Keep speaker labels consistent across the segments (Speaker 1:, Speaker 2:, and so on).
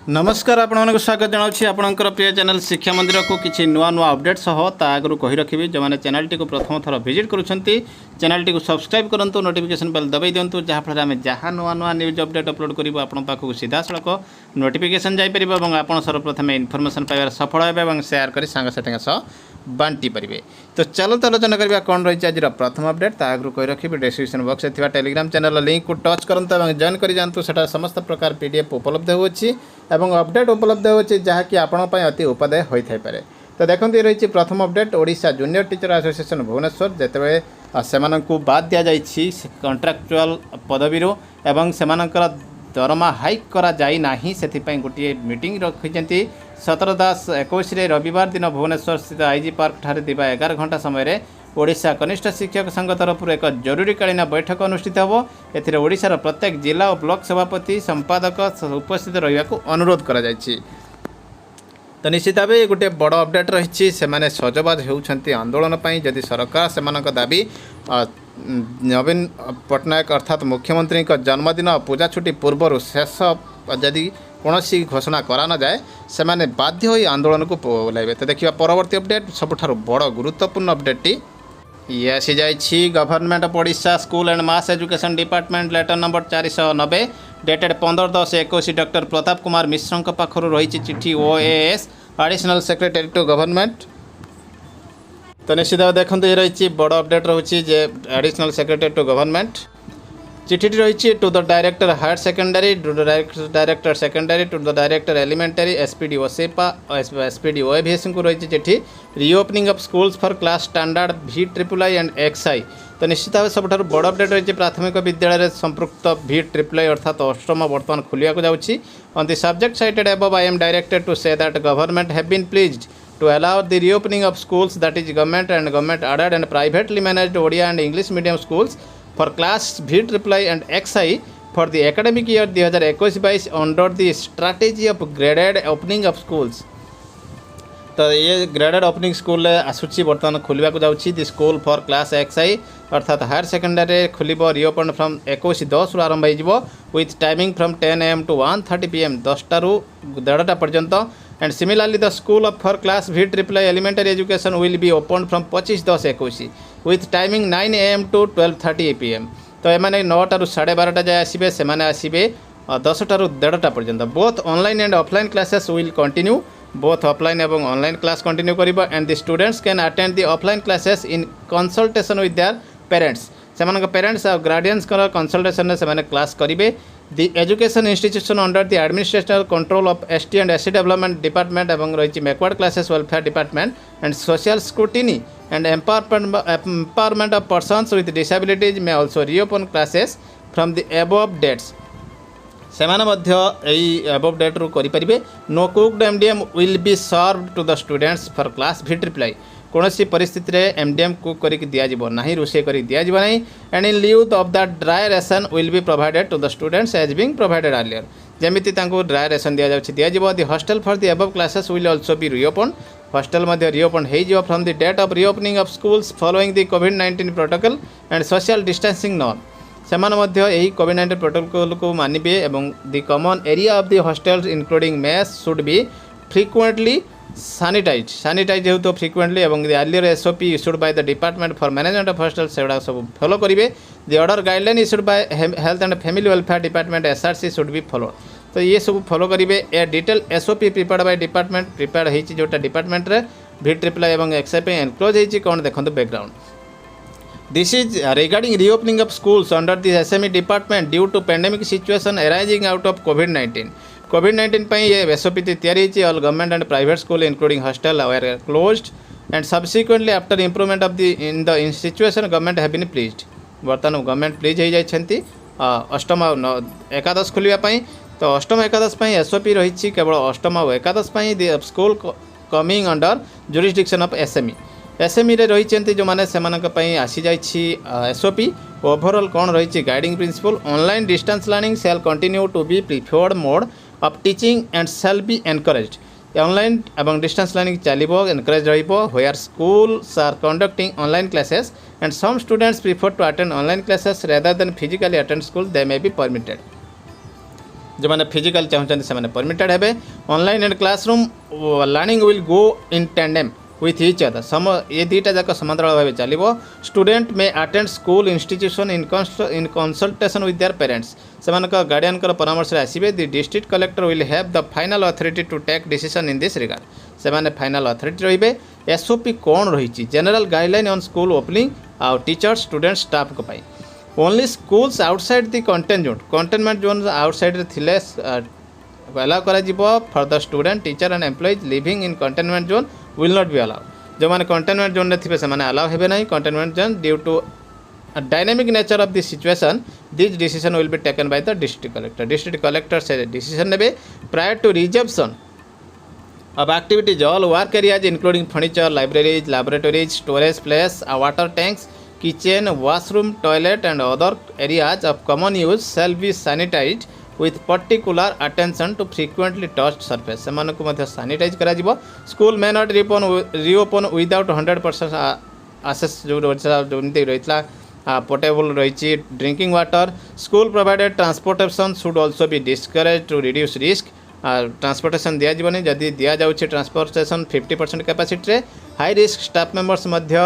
Speaker 1: नमस्कार आपण स्वागत जनावि आपणकर प्रिय चैनल शिक्षा मंदिर को किसी नुआ नुआ अपडेट सह आगु कही रखी जो मैंने चैनल टी प्रथम थर विजिट करुँच चैनल टी सब्सक्राइब करूँ नोटिफिकेशन बेल दबाई दिंतु जहाँफल आम जहाँ नुआ नुआ न्यूज अपडेट अपलोड करूँ आपण पाखक सीधा सड़क नोटिफिकेशन जापर और आप सर्वप्रथम इनफर्मेशन पाइबार सफल हे सेयार कर सांगसाथी सह बांटी पारे। तो चलो आलोचना करवा कौन रही आज प्रथम अपडेट आगु कही रखी डिस्क्रिप्शन बॉक्स में टेलीग्राम चैनल लिंक को टच करूँ और जॉइन कर जातु से समस्त प्रकार पीडीएफ उपलब्ध होची एवं अपडेट उपलब्ध होची जहाँकि आपण अति उपादेय होता है। तो देखते ये रही प्रथम update Odisha junior teacher association Bhubaneswar जिते से बाद दि जाइए कंट्राक्चुअल पदवी एवं से दरमा हाइक करा जाई नाही से गोटे मीटिंग रखी 17/10/21 रविवार दिन भुवनेश्वर स्थित आईजी पार्क ठारे दिवा 11 घंटा समय ओडिशा कनिष्ठ शिक्षक संघ तरफ एक जरूरीकालीन बैठक अनुष्ठित होब। एथिरे ओडिशार प्रत्येक जिला और ब्लॉक सभापति संपादक उपस्थित रहिबा को अनुरोध करा जायछि। तो निश्चित भाव गोटे बड़ अपडेट रही से सजबाज होउछंती आंदोलन पर जदि सरकार से दाबी नवीन पट्टनायक अर्थात मुख्यमंत्री जन्मदिन पूजा छुट्टी पूर्व शेष जदि कौन घोषणा करा न जाए से बाध्य होई आंदोलन को ओह्लाइबे। तो देखिए परवर्ती अपडेट सबुठारु बड़ गुरुत्वपूर्ण अपडेट ये आसी जाइए government of Odisha school and mass education department letter number 490 dated 15/10/21 doctor Pratap Kumar Mishra पाखर रही चिठी OAS additional secretary to government. तो निश्चित भाव देखते ये रही बड़ अपडेट रोचे एडिशनल सेक्रेटरी टू गवर्नमेंट चिठी रही to the director higher secondary to the director secondary to the director elementary SPD OSEPA SPD OAVS को रही चिठी reopening of schools for class standard VIII and XI। तो निश्चित भाव सब बड़ अपडेट रही प्राथमिक विद्यालय संपृक्त VIII अर्थात अष्टम बर्तमान खुलिया जाऊँगी। On the subject cited above I am directed to say that government have been pleased to allow the reopening of schools, that is government aided and privately managed Odia and English medium schools for class VIII and XI for the academic year 2021-22 under the strategy of graded opening of schools। तो ये graded opening school आसूची बर्तमान खुलवा जाऊँगी दि school for class XI अर्थात higher secondary खुल reopen from 21/10 आरंभ हो with timing from 10 AM to 1:30 PM 10टा ରୁ 1:30 पर्यंत। And similarly the school for class VIII elementary education will be open from 25/10/21 with timing 9 AM to 12:30 PM। तो एमाने 9टा ରୁ 12:30 जाए आसबे से आसबे 10टा ରୁ 1:30 पर्यंत। Both online and offline classes will continue both offline एवं ऑनलाइन क्लास कंटिन्यू करिबा and the students can attend the offline classes in consultation with their parents से पेरेंट्स और गार्डियंस कंसल्टेशन से क्लास करेंगे। The education institution under the administrational control of ST and SC development department एवं रही backward classes welfare department and social scrutiny and empowerment of persons with disabilities may also reopen classes from the above dates से above date रू करें। No cooked MDM will be serve to the students for class VIII कौन सी परिस्थिति रे MDM cook करके दिज्व ना रोषे कर दिज्व ना and in lieu of the dry ration will be provided to the students as being provided earlier जमी dry ration दिज्व। The hostel for the above classes will also be reopen hostel reopen हो from the date of reopening of schools following the COVID-19 protocol and social distancing norm से COVID-19 protocol को मानवे और the common area of the hostels including mess should be frequently sanitise हो तो frequently और the earlier SOP issued by the department for management of hostel से सब follow करेंगे। The order guideline issued by health and family welfare department SRC should be follow. तो ये सब follow करेंगे। ए detail SOP prepared by department prepared होती जोटा department रे VIII और XI पे एनक्लोज होती कौन देखो background. This is regarding reopening of schools under the SME department due to pandemic situation arising out of COVID-19। COVID-19 पर ये SOP तैयारी all government and private school including hostel were closed and subsequently after improvement of the situation government have been pleased. बर्तमान government please हो जाती अष्टम एकादश खुलवाई। तो अष्टम एकादश SOP रही केवल अष्टम और एकादश the school coming under jurisdiction of SME रे रही जो मैंने से आसी जाइए SOP ओवरऑल कौन रही guiding principle online distance learning shall continue to be preferred mode of teaching and shall be encouraged. Online एवं डिस्टेंस लर्निंग चलो encourage where schools are conducting online classes and some students prefer to attend online classes rather than physically attend school they may be permitted. जो मैंने physical चाहते से permitted है। Online and classroom learning will go in tandem with each other ये दुईटा जाक समांतराल भाव चलो। Student may attend school institution in consultation with their parents से गार्डियन परामर्श आसबे। The district collector will have the final authority to take decision in this regard से माने फाइनल अथॉरिटी रहिबे। एसओपी कौन रही general guideline on school opening आउ teachers student staff को पाई only schools outside the containment zone outside थिले allow करा for the student teacher and employees living in containment zone will not be allow. जो मैंने containment zone थे से allow हे ना containment zone due to dynamic nature of the situation this decision will be taken by the district collector. District collector से decision ने prior to reservation of activities all work areas including furniture, libraries, laboratories, storage place, water tanks, kitchen, washroom, toilet and other areas of common use shall be sanitized with particular attention to frequently touched surface से मानक मध्य sanitize करा जिवो। School may not reopen without 100% access जो रहितला potable रही drinking water। School provided transportation should also be discouraged to reduce risk। Transportation दिया जीवनी जदि दिया जाउछि ट्रांसपोर्टेशन 50% कैपेसिटी रे हाई रिस्क स्टाफ मेंबर्स मध्य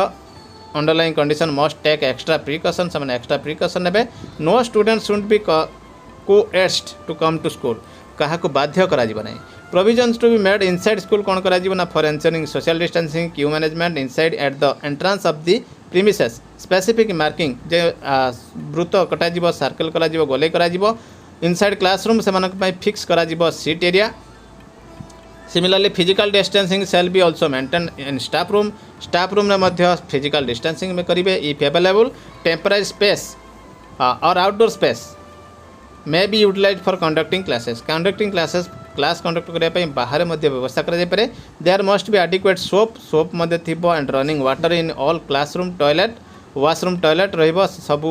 Speaker 1: underlying condition must take extra precaution से एक्स्ट्रा प्रिकॉशन नेबे। No student should be coaxed to come to school कहा को बाध्य करा जीव नहीं। Provisions to be made inside school कौन करा जीव ना for ensuring social distancing queue management inside at the entrance of the premises specific marking जे वृत्त कटा जीव सर्कल करा जीव गोले करा जीव। इनसाइड क्लासरूम से फिक्स करा जीवो seat area. Similarly physical distancing shall be also maintain in staff room में मध्य फिजिकल डिस्टेंसिंग में करेंगे। इफ अवेलेबल टेम्पररी स्पेस और outdoor space may be utilize for conducting classes class conduct करने बाहर मध्य व्यवस्था कर। There must be adequate soap मध्य थिबो and running water in all classroom toilet washroom toilet रहिबो सबु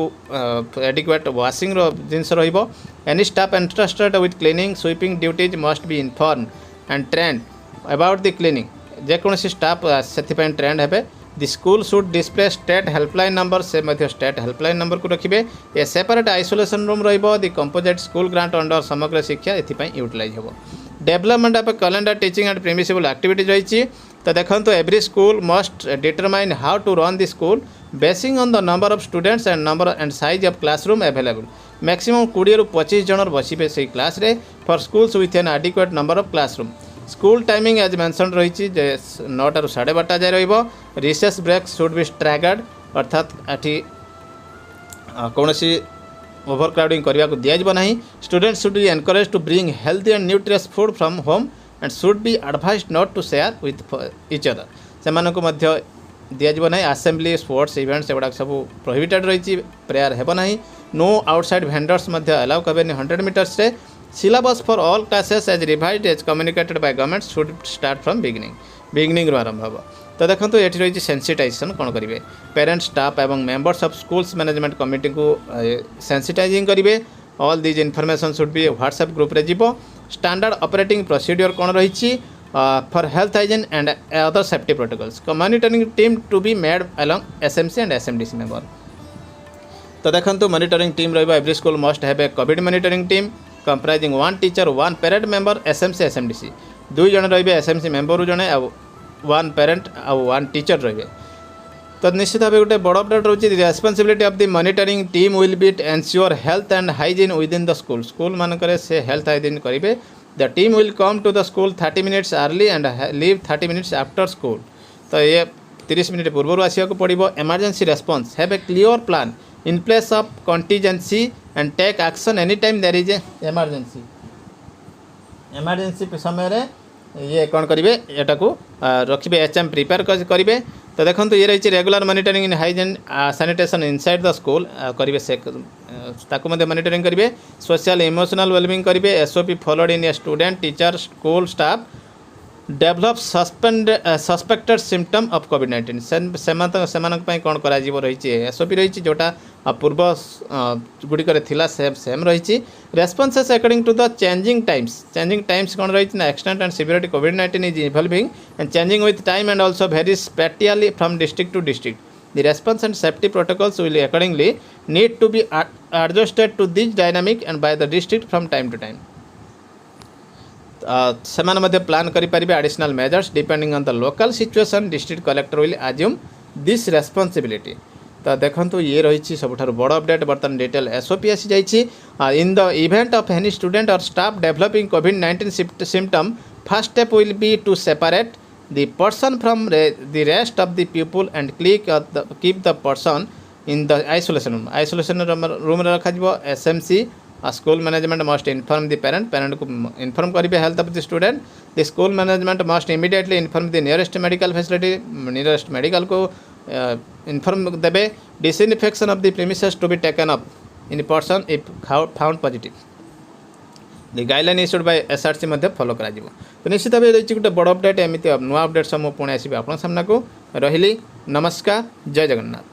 Speaker 1: एडिक्वेट वाशिंग जिनस रहिबो। Any staff interested with cleaning sweeping duties must be inform and trained about the cleaning जेकोसी staff से trained हेबे। The school should display state helpline number से मध्य state helpline number को रखिबे। ए सेपरेट आइसोलेशन रूम रहिबो। The composite school grant under Samagra Shiksha एथिपई utilize हेबो। Development of calendar teaching and permissible activities रही। तो देखो every school must determine how to run the school basing on the number of students and size of classroom available. Maximum 20 ରୁ 25 जन बसबे से class रे for schools with an adequate number of classroom. School timing as mention रही 9 ରୁ 12:30 जाए रहिबो। Recess break should be staggered अर्थात एठी कौनसी ओवरक्राउडिंग करने को दिज्व ना। Students should be encourage to bring healthy and nutritious food from home and should be advised not to share with each other से दिज्व ना। असेंबली स्पोर्ट्स इवेंट्स एगुड़ा सब प्रोहिबिटेड रही प्रेयर हेब ना। नो आउटसाइड भेंडर्स अलाउ करें 100 मीटर्स रे। Syllabus for all classes as revised as communicated by government should start from beginning रू आरंभ हम। तो देखो ये रही सेंसिटाइजेशन कौन करेंगे। पेरेंट स्टाफ एवं members of schools management committee को सेंसिटाइजिंग करेंगे। All these information should be WhatsApp group रे जीवो। स्टैंडर्ड ऑपरेटिंग प्रोसीड्योर कौन रही for health hygiene and other safety protocols. Monitoring team to be made along SMC and SMDC member. तो देखो monitoring team रही every school must have a covid monitoring team comprising 1 teacher 1 parent member SMC SMDC 2 जन रही SMC member जड़े 1 parent आउ 1 teacher रही। तो निश्चित भाव गोटे बड़ अपडेट रही responsibility of the monitoring team will be ensure health and hygiene within the school मानक से हेल्थ हाइजीन करेंगे। The team will come to the school 30 minutes early and leave 30 minutes after school. तो ये 30 minute पूर्व आसवा पड़ो। Emergency response have a clear plan in place of contingency and take action any time there is emergency समय ये कौन करेंगे एटा को रखिए एचएम प्रिपेयर करेंगे। तो देखो ये रही regular monitoring in hygiene sanitation inside the school करेंगे से मॉनिटरिंग करेंगे। सोशल इमोशनल वेलबिंग करेंगे। SOP followed in a student teacher school staff develop suspected symptom of कोविड-19 से कौन करा रही एसओपी रही जोटा पूर्व गुड़िक सेम रही। Responses according to the changing times कौन रही ना एक्सटेंट एंड सिवियरिटी कोविड-19 is evolving and changing with time and also very spatially from district to district. The response and safety protocols will accordingly need to be adjusted to this dynamic and by the district from time to time. ସେମାନେ ମଧ୍ୟ plan କରିପାରିବେ additional measures depending on the local situation district collector will assume this responsibility. ତ ଦେଖନ୍ତୁ ଇଏ ରହିଛି ସବୁଠାରୁ ବଡ଼ update. ବର୍ତ୍ତମାନ ଡିଟେଲ୍ ଏସ୍ଓପି ଆସିଯାଇଛି। In the event of any student or staff developing କୋଭିଡ୍-19 symptom, first step will be to separate the person from the rest of the pupil and keep the person in the isolation room. Isolation room रे रखाଯିବ। SMC school management must inform the parent को inform करेंगे health of the student. The school management must immediately inform the nearest medical facility, nearest medical को inform देवे। Disinfection of the premises to be taken up in person if found positive. The guideline issued by SRC मध्य follow करा जिवो। तो निश्चित भाव रही गोटे बड़ अपडेट। एमती नुआ अपडेट सब पुणी आसबि आपन सामना को। रहिली नमस्कार, जय जगन्नाथ।